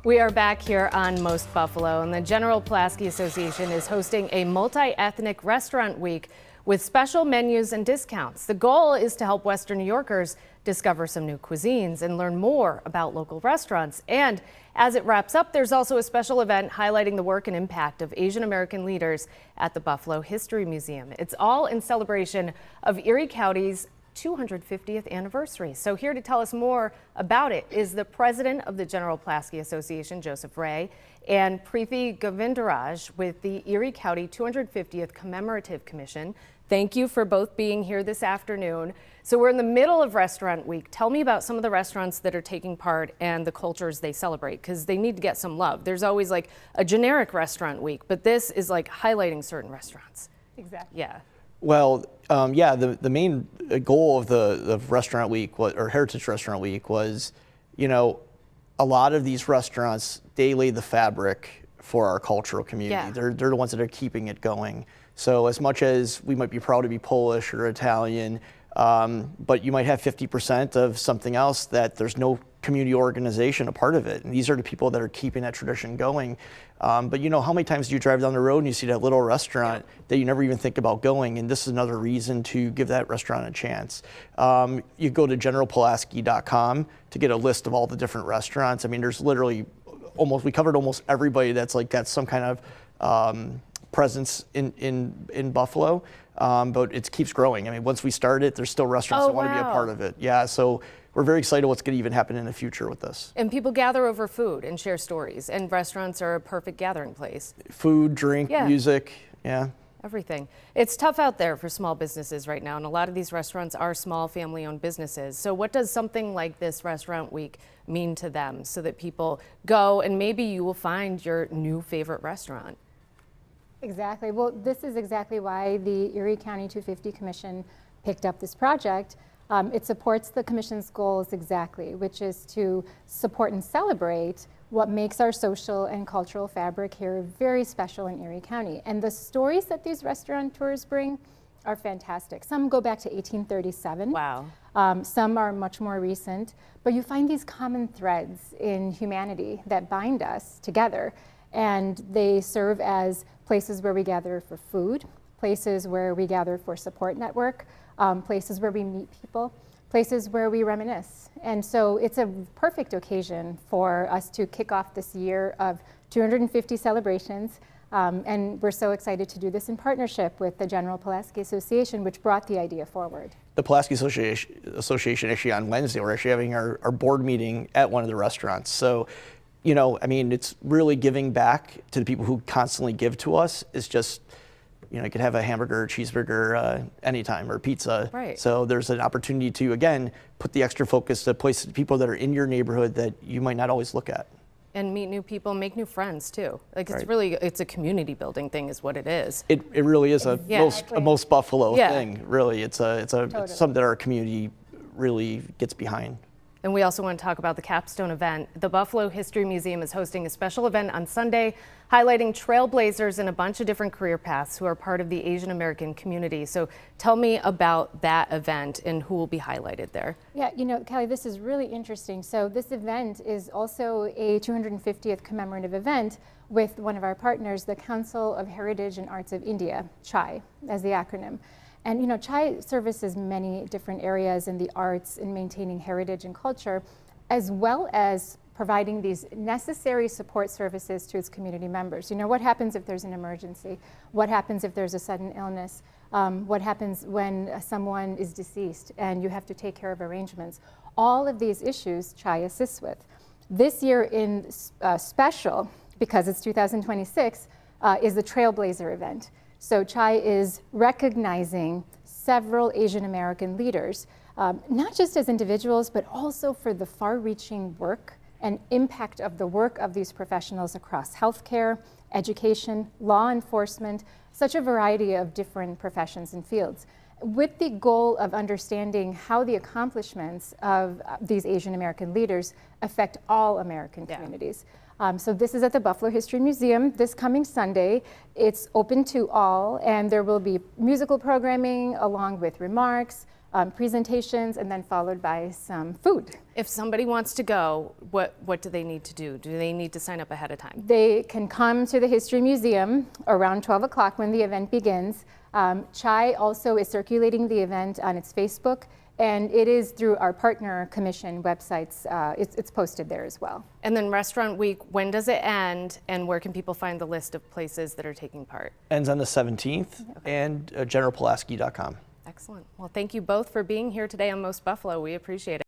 We are back here on Most Buffalo, and the General Pulaski Association is hosting a multi-ethnic restaurant week with special menus and discounts. The goal is to help Western New Yorkers discover some new cuisines and learn more about local restaurants. And as it wraps up, there's also a special event highlighting the work and impact of Asian American leaders at the Buffalo History Museum. It's all in celebration of Erie County's 250th anniversary. So here to tell us more about it is the president of the General Pulaski Association, Joseph Ray, and Preeti Govindaraj with the Erie County 250th Commemorative Commission. Thank you for both being here this afternoon. So we're in the middle of Restaurant Week. Tell me about some of the restaurants that are taking part and the cultures they celebrate, because they need to get some love. There's always like a generic Restaurant Week, but this is like highlighting certain restaurants. Exactly. Yeah. Well, yeah, the main goal of the Restaurant Week or Heritage Restaurant Week was, you know, a lot of these restaurants, they lay the fabric for our cultural community. Yeah. They're the ones that are keeping it going. So as much as we might be proud to be Polish or Italian, but you might have 50% of something else that there's no community organization a part of it. And these are the people that are keeping that tradition going. But you know, how many times do you drive down the road and you see that little restaurant that you never even think about going? And this is another reason to give that restaurant a chance. You go to generalpulaski.com to get a list of all the different restaurants. I mean, there's literally we covered almost everybody that's like got some kind of presence in Buffalo, but it keeps growing. I mean, once we start it, there's still restaurants that want to be a part of it. Yeah, so we're very excited what's going to even happen in the future with this. And people gather over food and share stories, and restaurants are a perfect gathering place. Food, drink, music, yeah. Everything. It's tough out there for small businesses right now, and a lot of these restaurants are small family-owned businesses. So what does something like this Restaurant Week mean to them so that people go and maybe you will find your new favorite restaurant? Exactly. Well, this is exactly why the Erie County 250 Commission picked up this project. It supports the Commission's goals exactly, which is to support and celebrate what makes our social and cultural fabric here very special in Erie County. And the stories that these restaurateurs bring are fantastic. Some go back to 1837. Wow. Some are much more recent, but you find these common threads in humanity that bind us together. And they serve as places where we gather for food, places where we gather for support network, places where we meet people, places where we reminisce. And so it's a perfect occasion for us to kick off this year of 250 celebrations. And we're so excited to do this in partnership with the General Pulaski Association, which brought the idea forward. The Pulaski Association actually on Wednesday, we're actually having our board meeting at one of the restaurants. So, you know, I mean, it's really giving back to the people who constantly give to us. It's just, you know, you could have a hamburger, cheeseburger anytime, or pizza. Right. So there's an opportunity to, again, put the extra focus to places, people that are in your neighborhood that you might not always look at. And meet new people, make new friends too. Like it's really, it's a community building thing is what it is. It really is a most Buffalo thing, really. It's something that our community really gets behind. And we also want to talk about the capstone event. The Buffalo History Museum is hosting a special event on Sunday highlighting trailblazers in a bunch of different career paths who are part of the Asian American community. So tell me about that event and who will be highlighted there. Yeah, you know, Kelly, this is really interesting. So this event is also a 250th commemorative event with one of our partners, the Council of Heritage and Arts of India, CHAI, as the acronym. And you know, CHAI services many different areas in the arts and maintaining heritage and culture, as well as providing these necessary support services to its community members. You know, what happens if there's an emergency? What happens if there's a sudden illness? What happens when someone is deceased and you have to take care of arrangements? All of these issues CHAI assists with. This year in special, because it's 2026, is the Trailblazer event. So CHAI is recognizing several Asian American leaders, not just as individuals, but also for the far-reaching work and impact of the work of these professionals across healthcare, education, law enforcement, such a variety of different professions and fields, with the goal of understanding how the accomplishments of these Asian American leaders affect all American communities. So this is at the Buffalo History Museum this coming Sunday. It's open to all, and there will be musical programming along with remarks, presentations, and then followed by some food. If somebody wants to go, what do they need to do? Do they need to sign up ahead of time? They can come to the History Museum around 12 o'clock when the event begins. Chai also is circulating the event on its Facebook, and it is through our partner commission websites. It's posted there as well. And then Restaurant Week, when does it end, and where can people find the list of places that are taking part? Ends on the 17th, and generalpulaski.com. Excellent. Well, thank you both for being here today on Most Buffalo. We appreciate it.